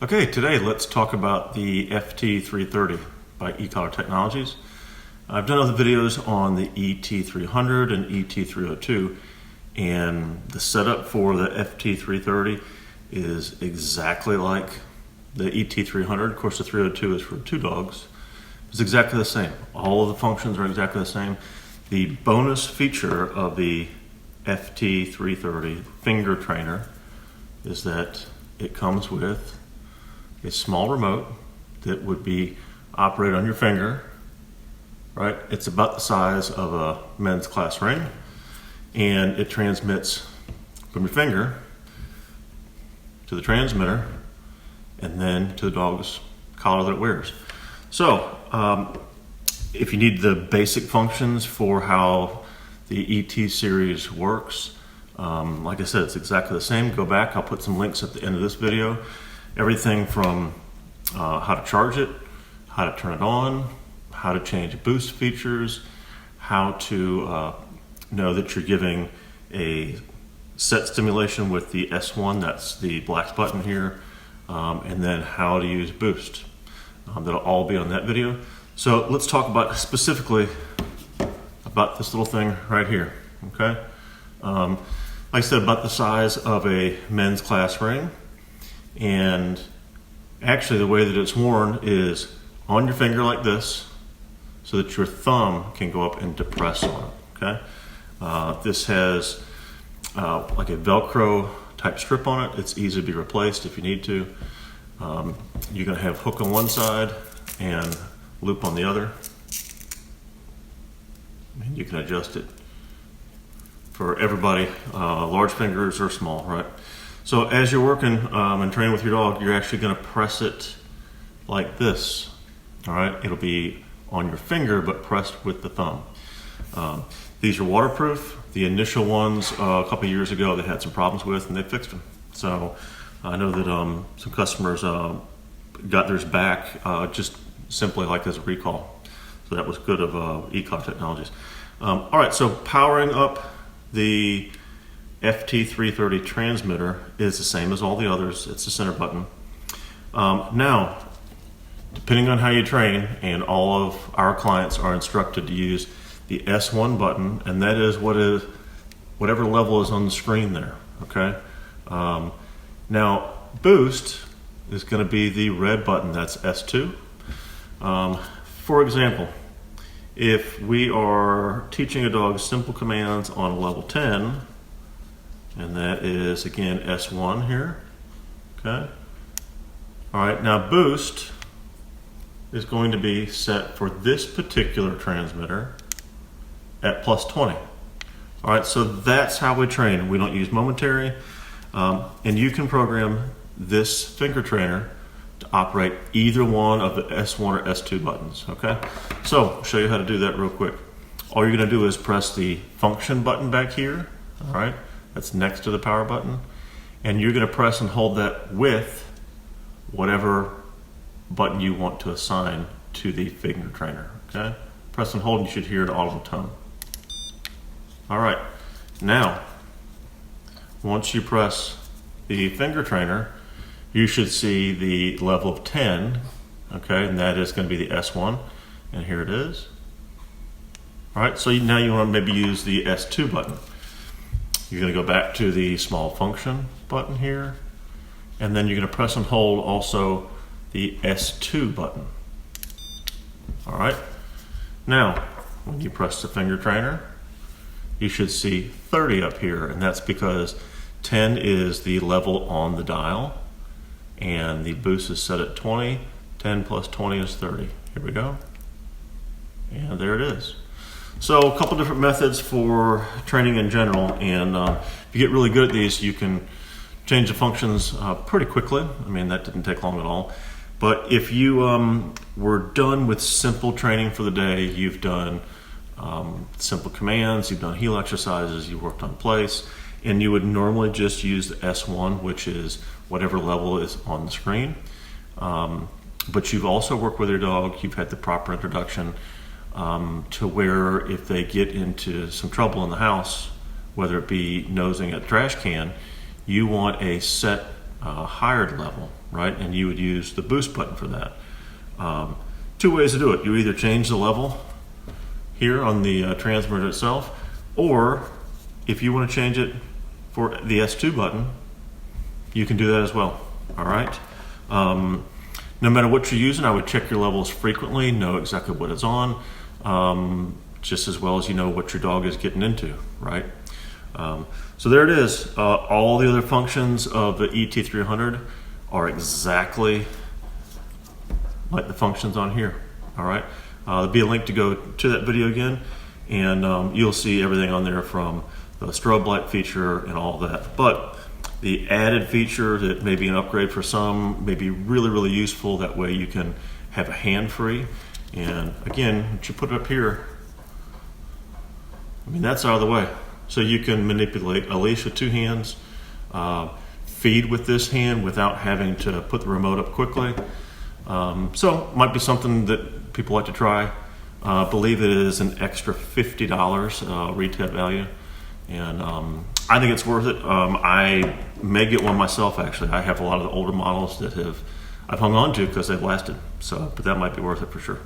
Okay, today let's talk about the FT330 by eCollar Technologies. I've done other videos on the FT300 and FT302, and the setup for the FT330 is exactly like the FT300. Of course, the 302 is for two dogs. It's exactly the same. All of the functions are exactly the same. The bonus feature of the FT330 finger trainer is that it comes with a small remote that would be operated on your finger, right? It's about the size of a men's class ring, and it transmits from your finger to the transmitter and then to the dog's collar that it wears. So if you need the basic functions for how the ET series works, like I said, it's exactly the same. Go back, I'll put some links at the end of this video. Everything from how to charge it, how to turn it on, how to change boost features, how to know that you're giving a set stimulation with the S1, that's the black button here, and then how to use boost. That'll all be on that video. So let's talk about specifically about this little thing right here, okay? Like I said, about the size of a men's class ring. And actually the way that it's worn is on your finger like this so that your thumb can go up and depress on it, okay? This has like a Velcro type strip on it. It's easy to be replaced if you need to. You're gonna have hook on one side and loop on the other. And you can adjust it for everybody, large fingers or small, right? So as you're working and training with your dog, you're actually going to press it like this, all right? It'll be on your finger, but pressed with the thumb. These are waterproof. The initial ones a couple years ago they had some problems with, and they fixed them. So I know that some customers got theirs back just simply like as a recall. So that was good of eCollar Technologies. All right, so powering up the FT330 transmitter is the same as all the others. It's the center button. Now, depending on how you train, and all of our clients are instructed to use the S1 button, and that is whatever level is on the screen there, okay? Now, boost is going to be the red button, that's S2. For example, if we are teaching a dog simple commands on level 10, and that is again S1 here, okay? All right, now boost is going to be set for this particular transmitter at plus 20. All right, so that's how we train. We don't use momentary, and you can program this finger trainer to operate either one of the S1 or S2 buttons, okay? So I'll show you how to do that real quick. All you're gonna do is press the function button back here, all right? That's next to the power button. And you're gonna press and hold that with whatever button you want to assign to the finger trainer, okay? Press and hold and you should hear an audible tone. All right, now, once you press the finger trainer, you should see the level of 10, okay? And that is gonna be the S1, and here it is. All right, so now you wanna maybe use the S2 button. You're going to go back to the small function button here, and then you're going to press and hold also the S2 button. All right. Now, when you press the finger trainer, you should see 30 up here, and that's because 10 is the level on the dial, and the boost is set at 20. 10 plus 20 is 30. Here we go. And there it is. So a couple different methods for training in general, and if you get really good at these, you can change the functions pretty quickly. I mean, that didn't take long at all. But if you were done with simple training for the day, you've done simple commands, you've done heel exercises, you've worked on place, and you would normally just use the S1, which is whatever level is on the screen. But you've also worked with your dog, you've had the proper introduction, to where if they get into some trouble in the house, whether it be nosing a trash can, you want a set higher level, right? And you would use the boost button for that. Two ways to do it. You either change the level here on the transmitter itself, or if you want to change it for the S2 button, you can do that as well. All right. No matter what you're using, I would check your levels frequently, know exactly what it's on, just as well as you know what your dog is getting into, right? So there it is. All the other functions of the FT330 are exactly like the functions on here. All right. There'll be a link to go to that video again, and you'll see everything on there from the strobe light feature and all that. But the added feature that may be an upgrade for some may be really, really useful. That way you can have a hand free. And again, you put it up here, I mean, that's out of the way. So you can manipulate a leash with two hands, feed with this hand without having to put the remote up quickly. So might be something that people like to try. Believe it is an extra $50 retail value. And I think it's worth it. I may get one myself, actually. I have a lot of the older models that I've hung on to because they've lasted. So, but that might be worth it for sure.